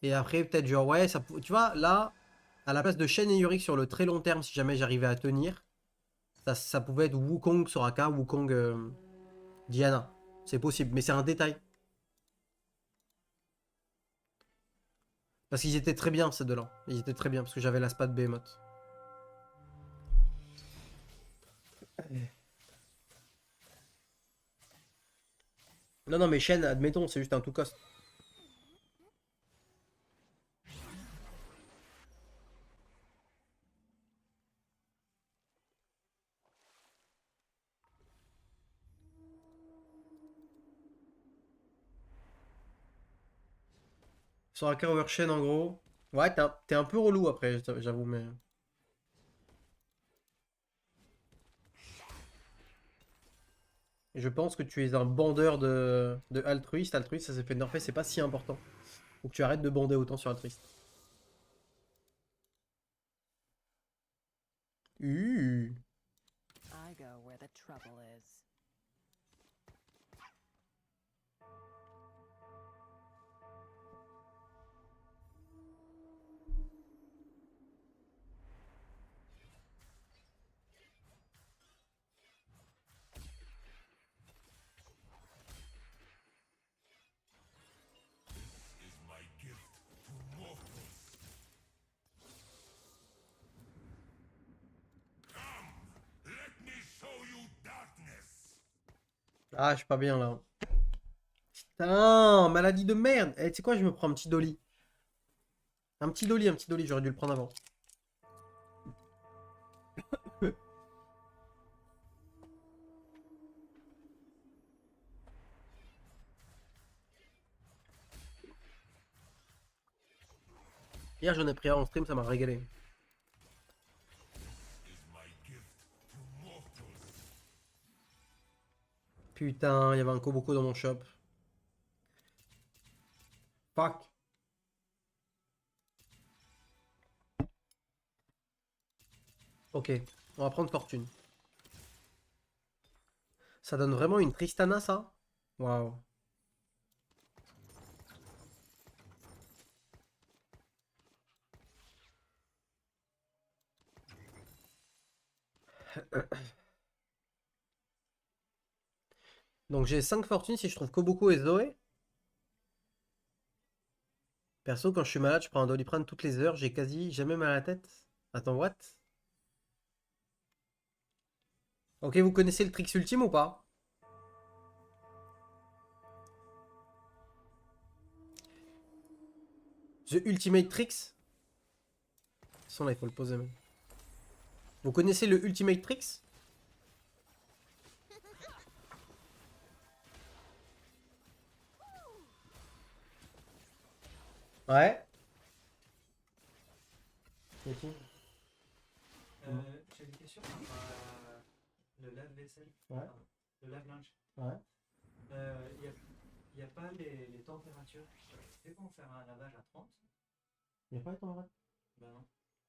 Et après, peut-être genre, ouais, tu vois, là, à la place de Shen et Yorick sur le très long terme, si jamais j'arrivais à tenir, ça pouvait être Wukong Soraka, Wukong Diana. C'est possible, mais c'est un détail. Parce qu'ils étaient très bien, ces deux-là. Ils étaient très bien, parce que j'avais la spa de Behemoth. Non, non, mais Shen, admettons, c'est juste un tout cost. Soraka over Shen, en gros. Ouais, t'es un peu relou après, j'avoue, mais... Je pense que tu es un bandeur de altruiste. Altruiste, ça s'est fait nerfer, c'est pas si important. Faut que tu arrêtes de bander autant sur altruiste. I go where the trouble is. Ah, je suis pas bien là. Putain, maladie de merde. Eh, tu sais quoi, je me prends un petit dolly. Un petit dolly, j'aurais dû le prendre avant. Hier, j'en ai pris un en stream, ça m'a régalé. Putain, il y avait un Koboko dans mon shop. Fuck. Ok, on va prendre fortune. Ça donne vraiment une Tristana, ça? Waouh. Donc j'ai 5 fortunes si je trouve Koboko et Zoé. Perso, quand je suis malade, je prends un Doliprane toutes les heures. J'ai quasi jamais mal à la tête. Attends, what? Ok, vous connaissez le Trix ultime ou pas? The Ultimate Trix? Son là, il faut le poser même. Vous connaissez le Ultimate Trix? Ouais. Yaki. J'ai une question par rapport à le lave-vaisselle, Ouais. pardon, le lave-linge. Ouais. Il n'y a pas les températures. C'est bon faire un lavage à 30? Il n'y a pas été en vrai. Ben non.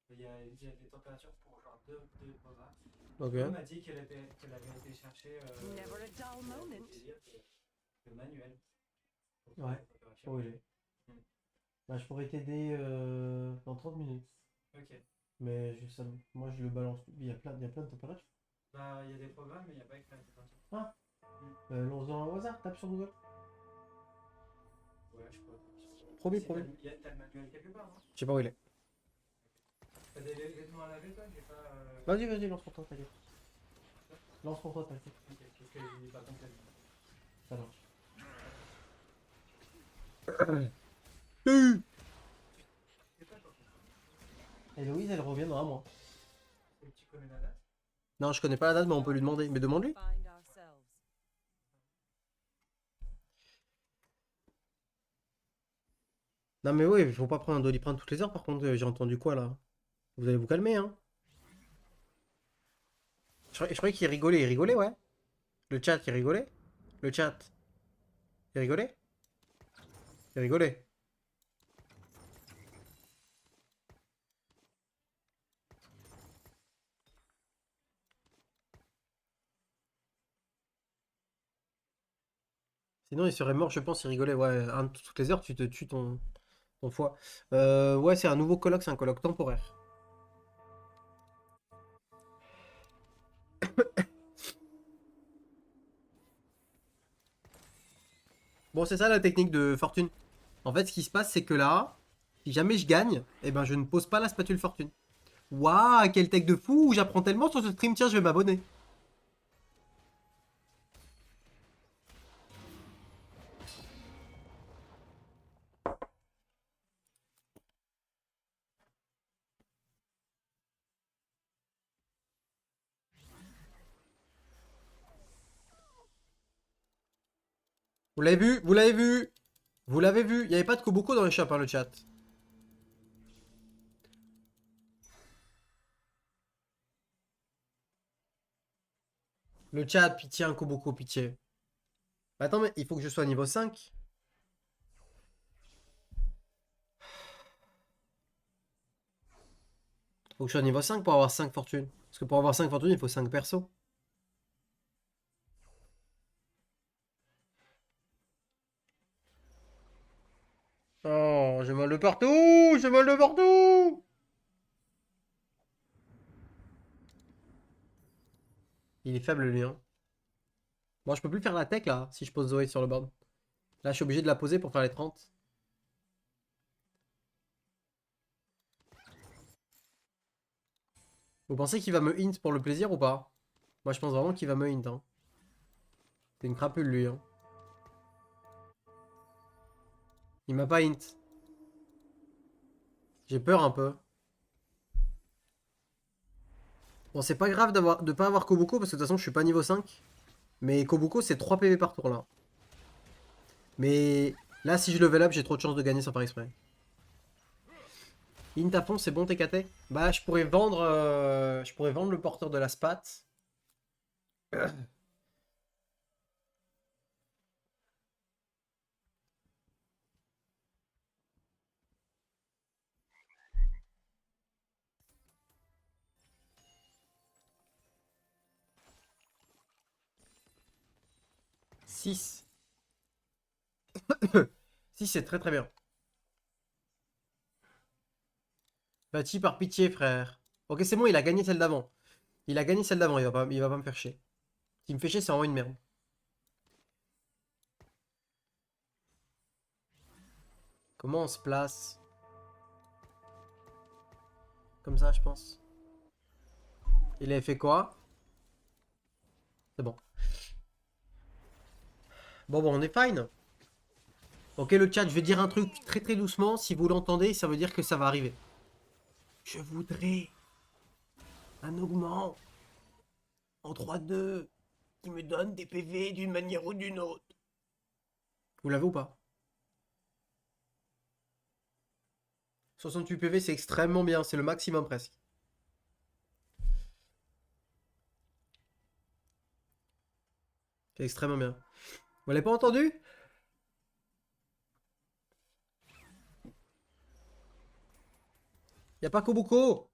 Il y a des températures pour genre deux repas. Ok. Elle m'a dit qu'elle avait été chercher Never a dull moment. le manuel. Pour Ouais. les températures. Oh, il est. Hmm. Bah, je pourrais t'aider dans 30 minutes. Ok. Mais moi, je le balance. Il y a plein de températures. Bah, il y a des programmes, mais il n'y a pas écrit la température. Ah. Hmm. Lance-en au hasard. Tape sur Google. Ouais, je crois. Promis, Si promis. t'as le manuel quelque part, non? Je sais pas où il est. T'as des vêtements à laver, toi? J'ai pas. Vas-y, vas-y, lance pour toi, t'inquiète. Lance pour toi, t'inquiète. Ok, parce que je n'ai pas compris. Ça marche. C'est pas quoi. Et Louise, elle revient dans un mois. Et tu connais la date? Non, je connais pas la date, mais on peut lui demander. Mais demande-lui. Find ourselves. Non, mais oui, il faut pas prendre un Doliprane toutes les heures. Par contre, j'ai entendu quoi là? Vous allez vous calmer, hein? Je croyais qu'il rigolait. Il rigolait, ouais. Le chat, il rigolait. Le chat, il rigolait. Il rigolait. Sinon, il serait mort, je pense, il rigolait. Ouais, toutes les heures, tu te tues ton. Ton foie. Ouais, c'est un nouveau colloque, c'est un colloque temporaire. Bon, c'est ça la technique de fortune. En fait, ce qui se passe, c'est que là, si jamais je gagne, eh ben je ne pose pas la spatule fortune. Waouh, quel tech de fou! J'apprends tellement sur ce stream, tiens, je vais m'abonner. Vous l'avez vu? Vous l'avez vu? Vous l'avez vu? Il n'y avait pas de Koboko dans les shops, hein, le chat. Le chat, pitié, un Koboko, pitié. Attends, mais il faut que je sois niveau 5. Faut que je sois niveau 5 pour avoir 5 fortunes. Parce que pour avoir 5 fortunes, il faut 5 persos. Oh, j'ai mal de partout! J'ai mal de partout! Il est faible, lui, hein. Bon, je peux plus faire la tech, là, si je pose Zoé sur le board. Là, je suis obligé de la poser pour faire les 30. Vous pensez qu'il va me hint pour le plaisir ou pas? Moi, je pense vraiment qu'il va me hint, hein. C'est une crapule, lui, hein. Il m'a pas hint. J'ai peur un peu. Bon, c'est pas grave de pas avoir Kobuko, parce que de toute façon, je suis pas niveau 5. Mais Kobuko, c'est 3 PV par tour, là. Mais là, si je level up, j'ai trop de chances de gagner sans faire exprès. Hint à fond, c'est bon, TKT? Bah, je pourrais vendre le porteur de la spat. 6. 6, c'est très très bien. Bâti par pitié, frère. Ok, c'est bon, il a gagné celle d'avant. Il a gagné celle d'avant, il va pas me faire chier. Ce qui me fait chier, c'est vraiment une merde. Comment on se place? Comme ça, je pense. Il avait fait quoi? C'est bon. Bon, on est fine. Ok, le chat, je vais dire un truc très très doucement. Si vous l'entendez, ça veut dire que ça va arriver. Je voudrais un augment en 3-2 qui me donne des PV d'une manière ou d'une autre. Vous l'avez ou pas? 68 PV, c'est extrêmement bien. C'est le maximum presque. C'est extrêmement bien. Vous l'avez pas entendu? Y a pas Kobuko.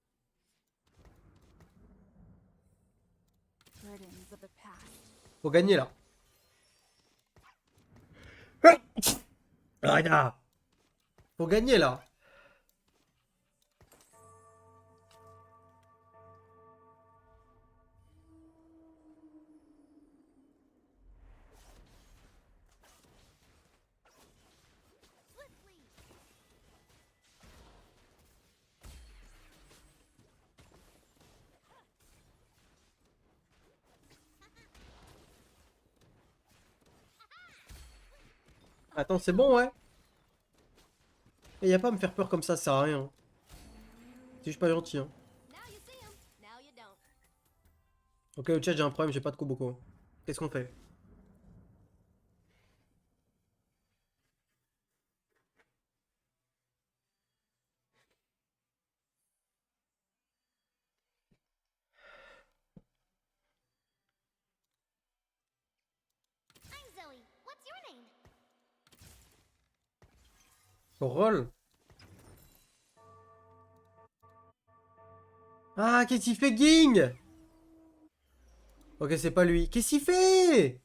Burdens of the past. Faut gagner là. Regarde. Faut gagner là. Attends, c'est bon, ouais. Et y a pas à me faire peur comme ça sert à rien. C'est juste pas gentil, hein. Now you see 'em, now you don't. Ok, le chat, j'ai un problème, j'ai pas de Koboko. Qu'est-ce qu'on fait? I'm Zoe. What's your name? Roll. Ah, qu'est-ce qu'il fait, Ging? Ok, c'est pas lui. Qu'est-ce qu'il fait?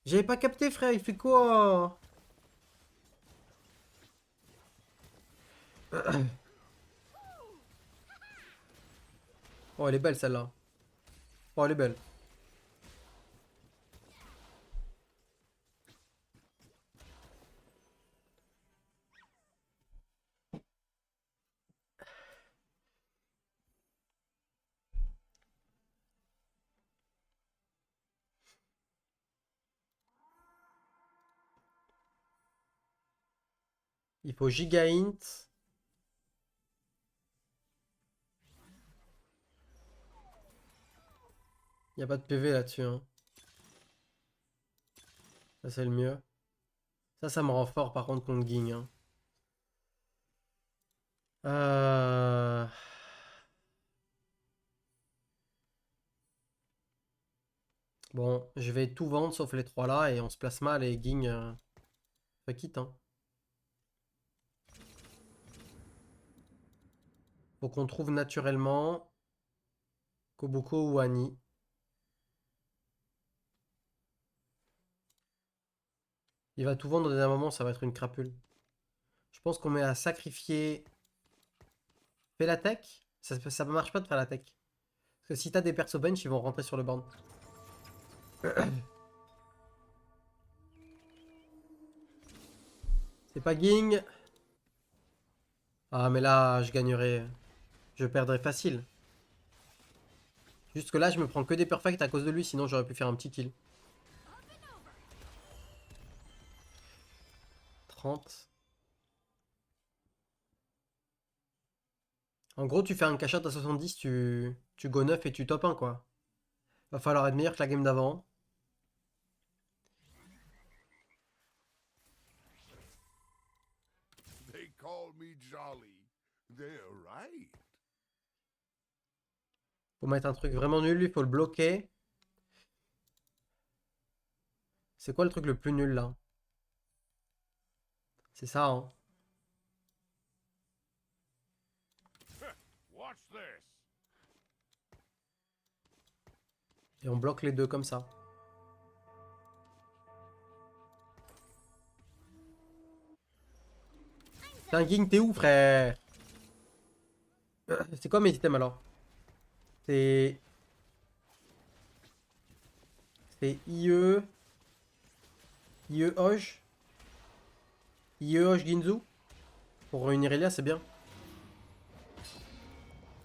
J'avais pas capté, frère, il fait quoi? Oh, elle est belle celle-là. Oh, elle est belle. Il faut giga int. Il n'y a pas de PV là-dessus. Hein. Ça, c'est le mieux. Ça me rend fort par contre contre Ging. Hein. Euh... Bon, je vais tout vendre sauf les trois là et on se place mal et Ging quitte. Hein. Faut qu'on trouve naturellement Kobuko ou Annie. Il va tout vendre dans un moment, ça va être une crapule. Je pense qu'on met à sacrifier. Fais la tech. Ça marche pas de faire la tech. Parce que si t'as des persos bench, ils vont rentrer sur le banc. C'est pas Ging. Ah mais là, je gagnerai. Je perdrai facile. Juste que là, je me prends que des perfects à cause de lui, sinon j'aurais pu faire un petit kill. 30. En gros, tu fais un cash out à 70, tu go 9 et tu top 1 quoi. Va falloir être meilleur que la game d'avant. They call me Jolly. They're right. Faut mettre un truc vraiment nul, il faut le bloquer. C'est quoi le truc le plus nul là? C'est ça, hein. Watch this. Et on bloque les deux comme ça. Putain, Ging, t'es où, frère? C'est quoi mes items alors? C'est. C'est IE. IE Hoj. IE Hoj Ginzu. Pour réunir Elia, c'est bien.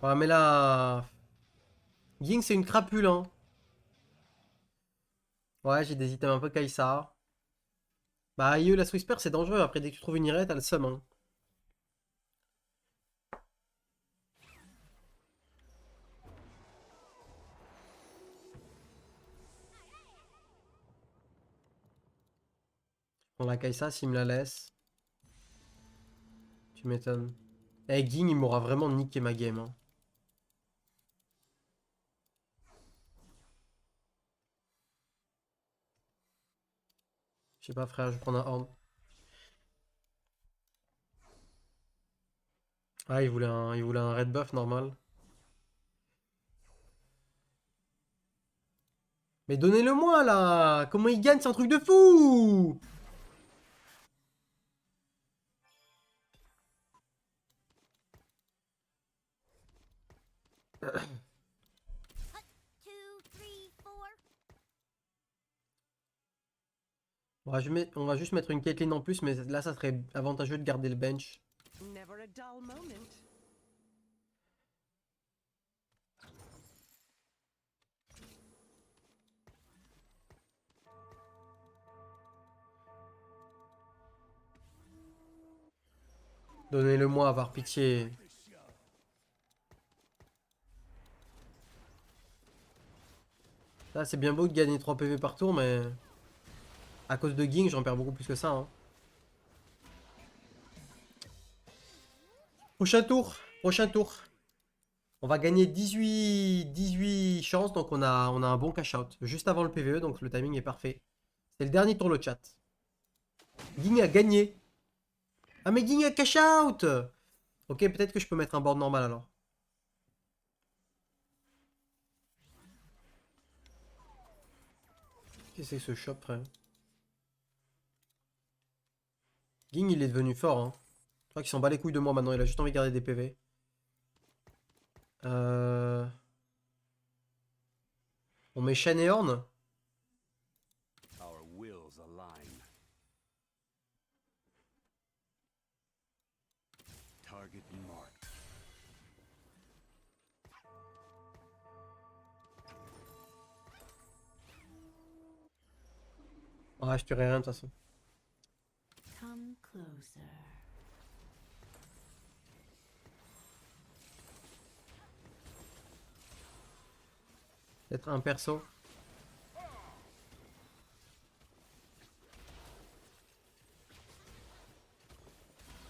Ouais, mais là. Ging, c'est une crapule, hein. Ouais, j'ai des items un peu Kaisa. Bah, IE la Whisper, c'est dangereux. Après, dès que tu trouves une irée, t'as le seum, hein. On la Kaisa, s'il me la laisse. Tu m'étonnes. Eh, Ging, il m'aura vraiment niqué ma game, hein. Je sais pas, frère, je vais prendre un horn. Ah, il voulait un red buff normal. Mais donnez-le-moi, là! Comment il gagne, c'est un truc de fou! Two, three, four. On va juste mettre une Caitlyn en plus, mais là, ça serait avantageux de garder le bench. Never a dull moment. Donnez-le-moi, avoir pitié. Là, c'est bien beau de gagner 3 PV par tour, mais... À cause de Ging, j'en perds beaucoup plus que ça, hein. Prochain tour, prochain tour. On va gagner 18 chances, donc on a un bon cash-out. Juste avant le PVE, donc le timing est parfait. C'est le dernier tour, le chat. Ging a gagné. Ah, mais Ging a cash-out! Ok, peut-être que je peux mettre un board normal, alors. Qu'est-ce que c'est que ce shop, frère? Ging, il est devenu fort, hein. crois qu'il s'en bat les couilles de moi maintenant, il a juste envie de garder des PV. On met Shen et Horn. Our wills align. Target marked. Ah, je tuerai rien de toute façon. Come closer. Peut-être un perso.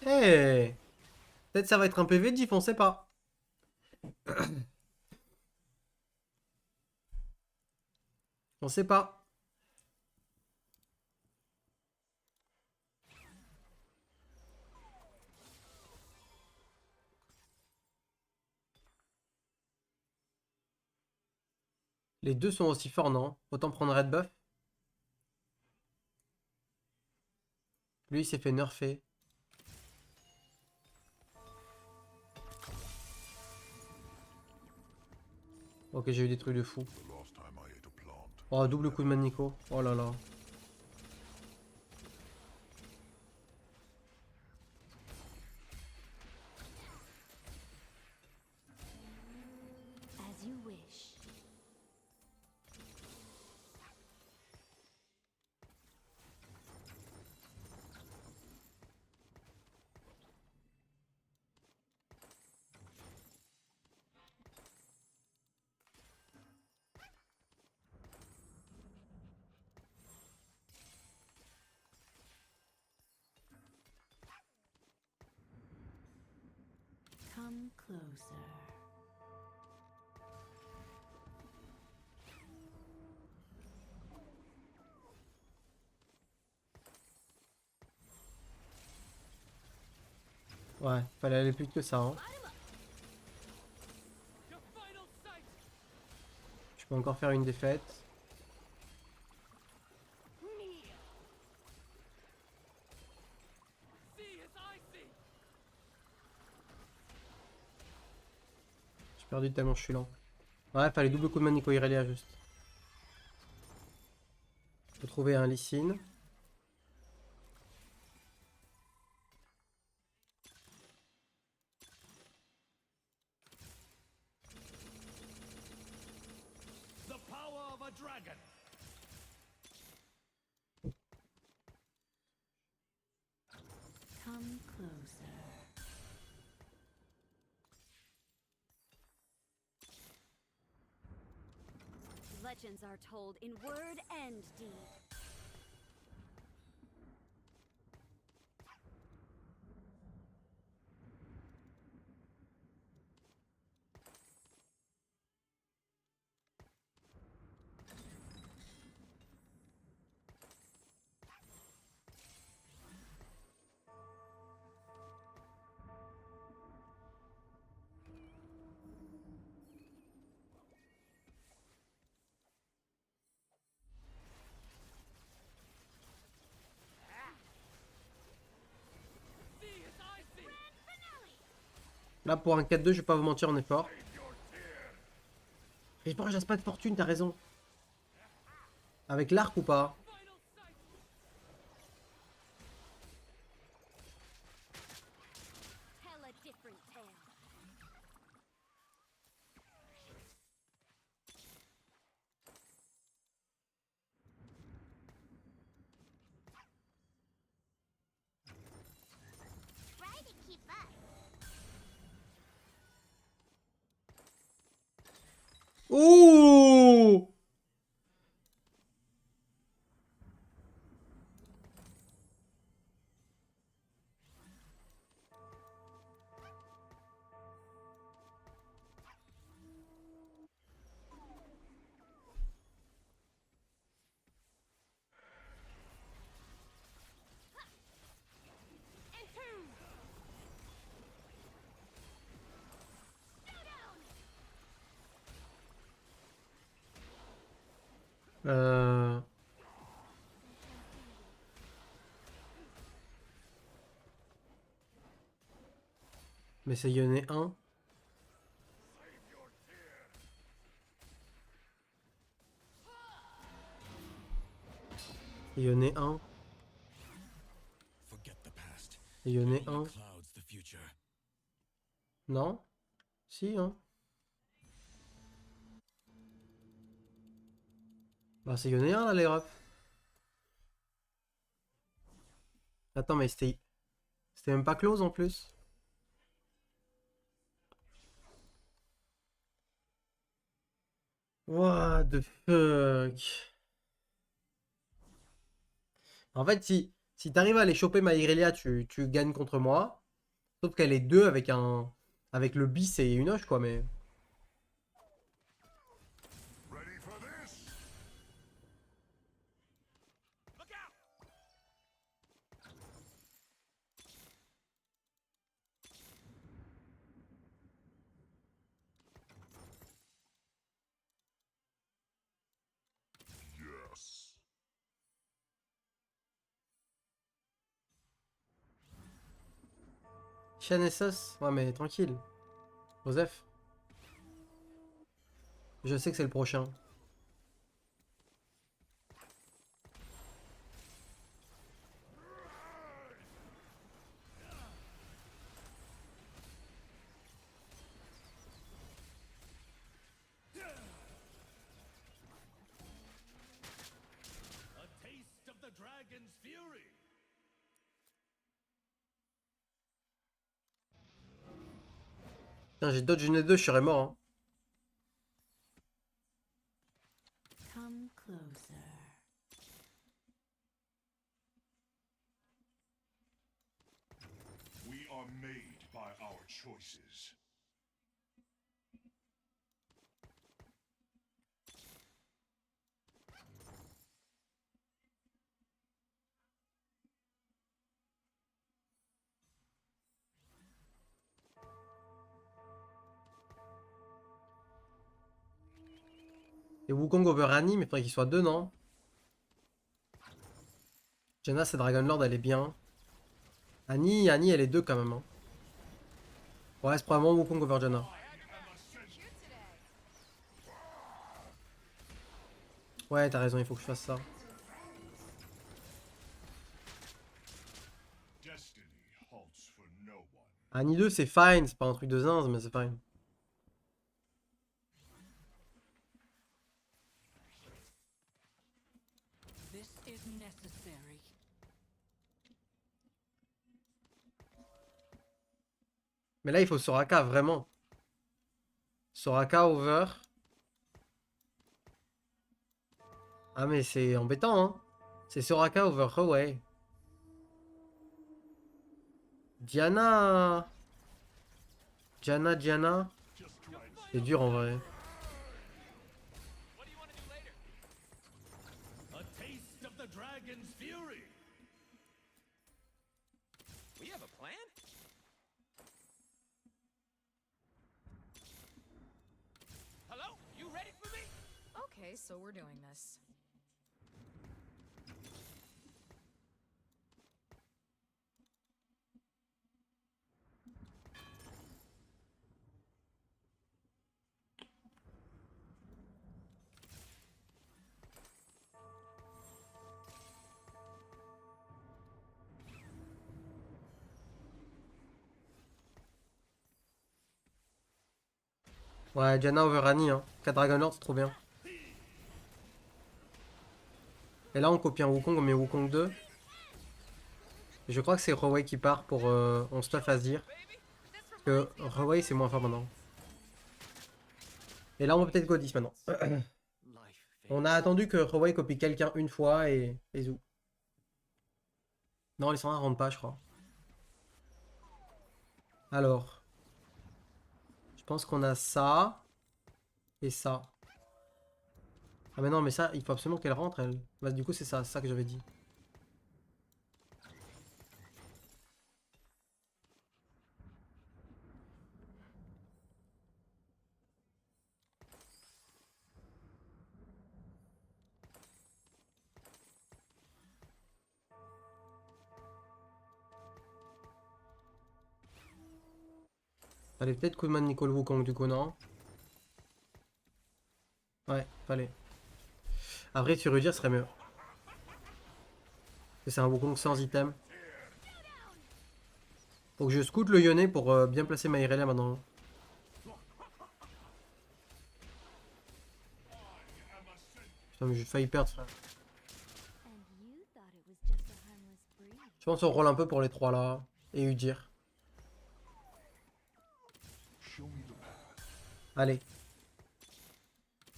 Eh, peut-être ça va être un PV diff, on sait pas. On sait pas. Les deux sont aussi forts, non? Autant prendre Red Buff. Lui, il s'est fait nerfer. Ok, j'ai eu des trucs de fou. The last time I ate a plant. Oh, double coup de Manico. Oh là là. As you wish. Come closer. Ouais, fallait aller plus vite que ça. Hein. Je peux encore faire une défaite. J'ai perdu tellement je suis lent. Ouais, fallait double coup de Manico Irelia juste. Faut trouver un Lee Sin. The power of a dragon. Come closer. Legends are told in word and deed. Là, pour un 4-2, je vais pas vous mentir, on est fort. Et je pense pas de fortune, t'as raison. Avec l'arc ou pas? Tell a different tale. Try to keep up. Ouh! Euh... Mais c'est Yone 1. Yone 1. Forget the past. Yone In 1. the clouds, the future. Non? Si, hein. Bah c'est Yone 1 là les refs. Attends mais c'était même pas close en plus. What the fuck. En fait si t'arrives à aller choper ma Irelia tu gagnes contre moi. Sauf qu'elle est 2 avec un... Avec le bis et une hoche quoi mais... Ready for this? Look out! Yes. Chien et sauce? Ouais mais tranquille. Joseph. Je sais que c'est le prochain. A taste of the dragon's fury. Putain j'ai dodge une et deux, je serais mort hein. Come closer. We are made by our choices. Et Wukong over Annie, mais faudrait qu'il soit 2 non? Janna c'est Dragon Lord, elle est bien. Annie elle est 2 quand même hein. Ouais c'est probablement Wukong over Janna. Ouais t'as raison, il faut que je fasse ça. Destiny halts for no one. Annie 2 c'est fine, c'est pas un truc de zinz mais c'est fine. This is necessary. Mais là il faut Soraka vraiment. Soraka over. Ah mais c'est embêtant hein. C'est Soraka over Rowei. Diana. Diana. C'est dur en vrai. What do you want to do later? A taste of the dragon's fury. We have a plan? Hello? You ready for me? Okay, so we're doing this. Ouais, Diana over Annie hein. 4 Dragon Lord c'est trop bien. Et là on copie un Wukong, on met Wukong 2. Et je crois que c'est Rowei qui part pour on stuff Azir. Parce que Rowei c'est moins fort maintenant. Et là on peut peut-être go 10 maintenant. On a attendu que Rowei copie quelqu'un une fois et zou. Non les 101 rentrent pas je crois. Alors. Je pense qu'on a ça. Et ça. Ah mais non mais ça il faut absolument qu'elle rentre elle. Bah, du coup c'est ça que j'avais dit. Fallait peut-être coup de man Nicole Wukong du coup, non? Ouais, fallait. Après, tu redire serait mieux. Parce que c'est un Wukong sans item. Faut que je scoute le Yone pour bien placer ma Irelia maintenant. Putain, mais j'ai failli perdre, frère. And you thought it was just a harmless breeze. Je pense qu'on roll un peu pour les trois là. Et Udir. Allez.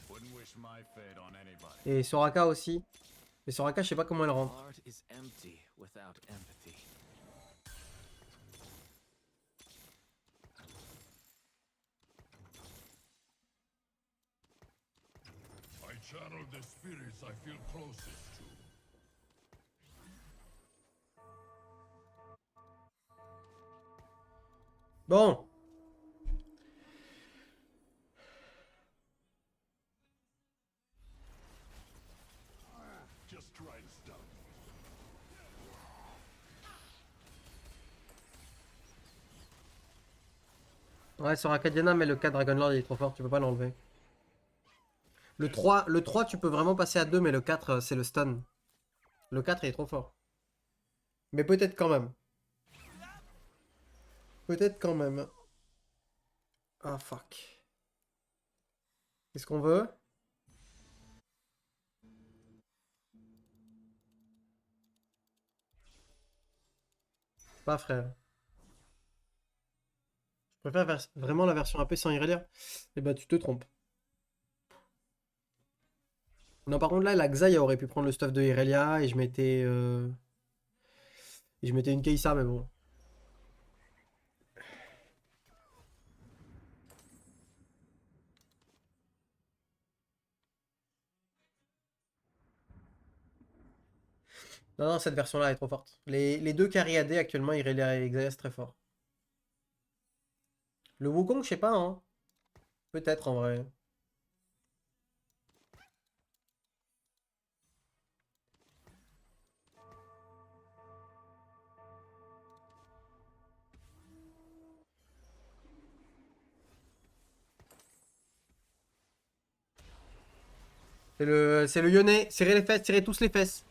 Wouldn't wish my fate on anybody. Et Soraka aussi. Mais Soraka, je sais pas comment elle rentre. Art is empty without empathy. I channel the spirits I feel closest to. Bon. Just try to stop. Ouais, Soraka Diana, mais le 4 Dragonlord il est trop fort, tu peux pas l'enlever. Le 3, tu peux vraiment passer à 2, mais le 4, c'est le stun. Le 4, il est trop fort. Mais peut-être quand même. Peut-être quand même. Ah, fuck. Qu'est-ce qu'on veut? Pas, frère. Je préfère vraiment la version AP sans Irelia. Eh bah, tu te trompes. Non, par contre, là, la Xayah aurait pu prendre le stuff de Irelia et je mettais. Et je mettais une Keisa, mais bon. Non, non, cette version-là est trop forte. Les deux carry AD actuellement, Irelia et Xayah, c'est très fort. Le Wukong, je sais pas, hein. Peut-être en vrai. C'est le Yone. Serrez les fesses, serrez tous les fesses.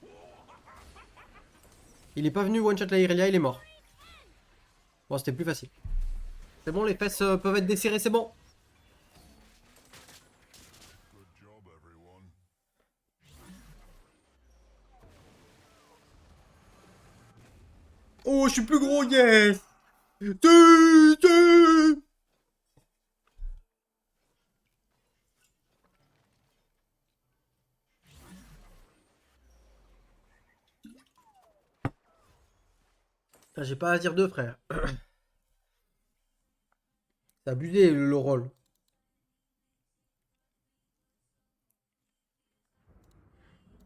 Il est pas venu one-shot la Irelia, il est mort. Bon, c'était plus facile. C'est bon, les fesses peuvent être desserrées, c'est bon. Good job, everyone. Oh, je suis plus gros, yes. Tu, tu. Putain, j'ai pas à dire deux, frère. C'est abusé le rôle.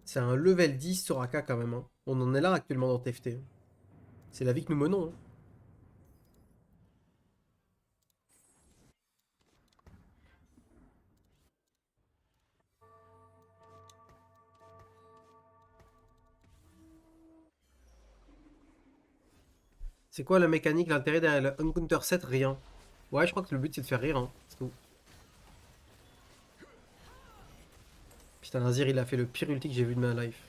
C'est un level 10 Soraka quand même, hein. On en est là actuellement dans TFT. C'est la vie que nous menons, hein. C'est quoi la mécanique, l'intérêt derrière le Uncounter 7? Rien. Ouais, je crois que le but c'est de faire rire, hein. C'est tout. Putain, Nazir il a fait le pire ulti que j'ai vu de ma life.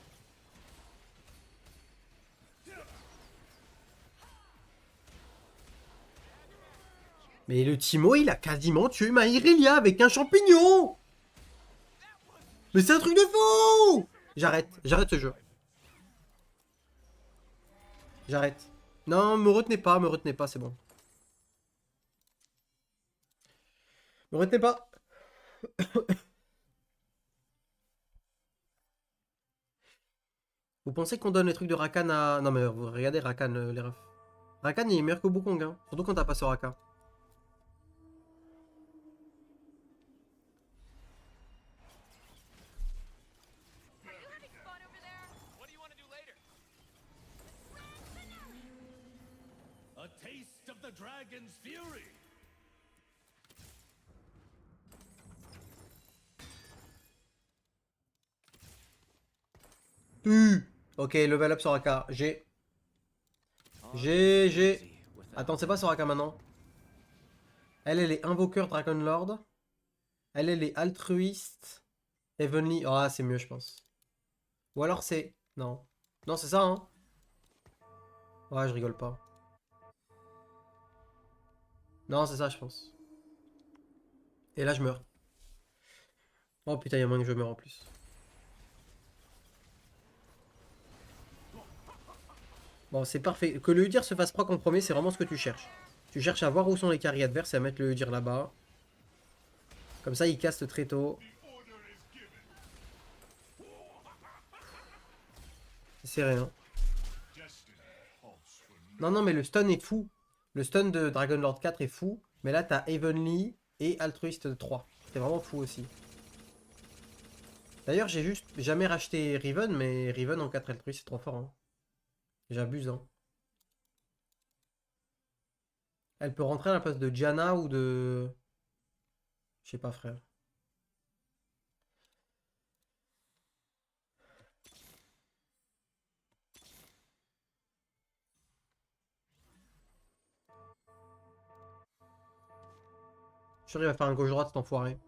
Mais le Timo il a quasiment tué ma Irelia avec un champignon. Mais c'est un truc de fou. J'arrête ce jeu. J'arrête. Non, me retenez pas, c'est bon. Me retenez pas. Vous pensez qu'on donne les trucs de Rakan à... Non mais vous regardez Rakan, les refs. Rakan il est meilleur que Wukong, hein. Surtout quand t'as pas ce Rakan. A taste of the dragon's fury. Ok, level up Soraka. J'ai. Art is J'ai. empty without Attends, c'est pas Soraka maintenant. Elle est invoqueur Dragonlord. Elle est altruiste. Heavenly. Ah, c'est mieux, je pense. Ou alors c'est. Non. Non, c'est ça, hein. Ouais, je rigole pas. Non, c'est ça, je pense. Et là, je meurs. Oh putain, il y a moyen que je meure en plus. Bon, c'est parfait. Que le Udyr se fasse proc en premier, c'est vraiment ce que tu cherches. Tu cherches à voir où sont les carries adverses et à mettre le Udyr là-bas. Comme ça, il caste très tôt. C'est rien. Non, non, mais le stun est fou. Le stun de Dragonlord 4 est fou. Mais là, t'as Heavenly et Altruiste 3. C'est vraiment fou aussi. D'ailleurs, j'ai juste jamais racheté Riven, mais Riven en 4 Altruiste, c'est trop fort. Hein. J'abuse. Hein. Elle peut rentrer à la place de Diana ou de... Je sais pas, frère. Je suis sûr qu'il va faire un gauche-droite, cet enfoiré.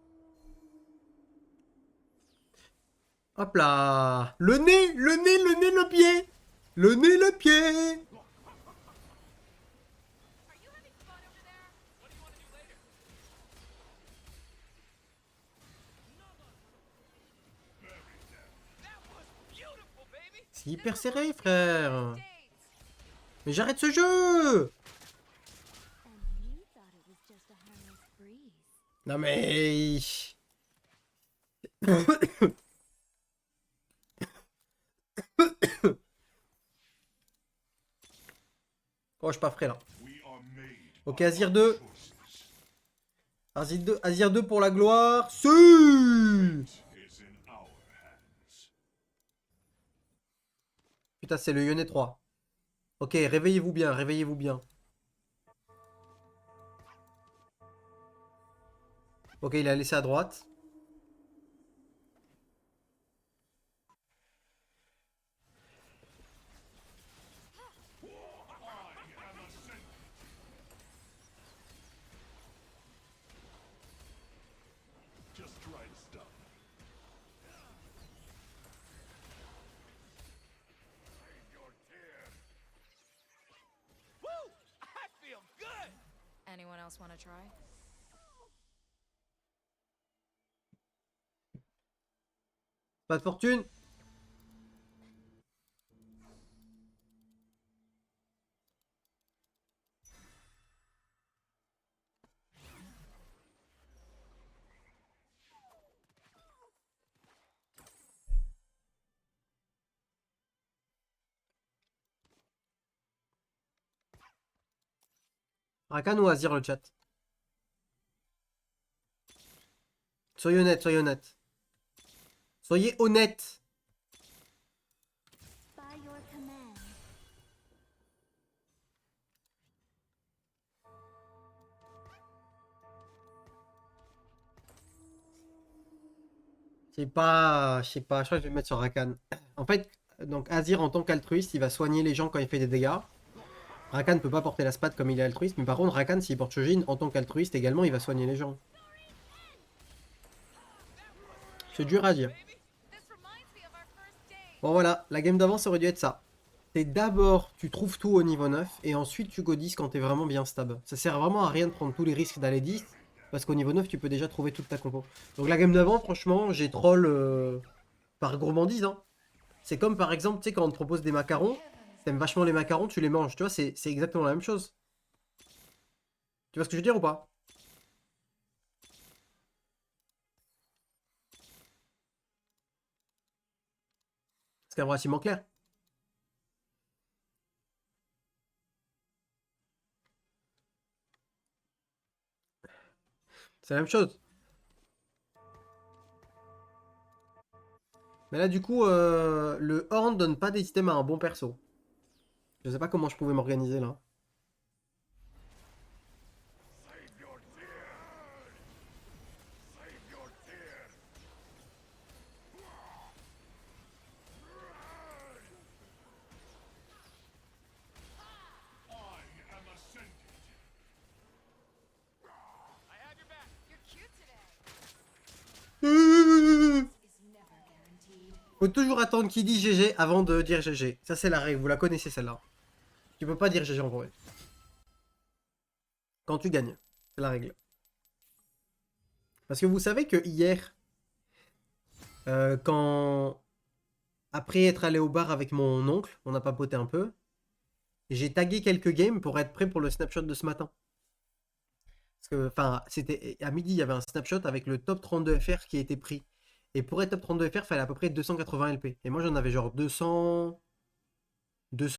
Hop là! Le nez! Le nez, le nez, le pied! Le nez, le pied! C'est hyper serré, frère! Mais j'arrête ce jeu! And you thought it was just a harmless breeze. Non mais... Oh, je suis pas frais là. Ok, Azir 2. Azir 2 pour la gloire. Si! Putain, c'est le Yone 3. Ok, réveillez-vous bien, réveillez-vous bien. Ok, il a laissé à droite. Anyone else want to try? Pas de fortune. Rakan ou Azir le chat? Soyez honnête, soyez honnête. Soyez honnête. By your command. Je sais pas, je crois que je vais me mettre sur Rakan. En fait, donc Azir en tant qu'altruiste, il va soigner les gens quand il fait des dégâts. Rakan ne peut pas porter la spade comme il est altruiste, mais par contre, Rakan, s'il porte Shojin en tant qu'altruiste également, il va soigner les gens. C'est dur à dire. Bon voilà, la game d'avant, ça aurait dû être ça. C'est d'abord, tu trouves tout au niveau 9, et ensuite tu go 10 quand t'es vraiment bien stab. Ça sert vraiment à rien de prendre tous les risques d'aller 10, parce qu'au niveau 9, tu peux déjà trouver toute ta compo. Donc la game d'avant, franchement, j'ai troll par gourmandise. Hein. C'est comme par exemple, tu sais, quand on te propose des macarons, t'aimes vachement les macarons, tu les manges. Tu vois, c'est exactement la même chose. Tu vois ce que je veux dire ou pas? C'est quand même relativement clair. C'est la même chose. Mais là, du coup, le Horn donne pas des items à un bon perso. Je sais pas comment je pouvais m'organiser là. Faut toujours attendre qui dit GG avant de dire GG. Ça, c'est la règle. Vous la connaissez, celle-là. Tu peux pas dire GG en vrai. Quand tu gagnes. C'est la règle. Parce que vous savez que hier, quand... Après être allé au bar avec mon oncle, on a papoté un peu. J'ai tagué quelques games pour être prêt pour le snapshot de ce matin. Parce que, enfin, c'était à midi, il y avait un snapshot avec le top 32 FR qui a été pris. Et pour être top 32 FR, il fallait à peu près 280 LP. Et moi, j'en avais genre 200...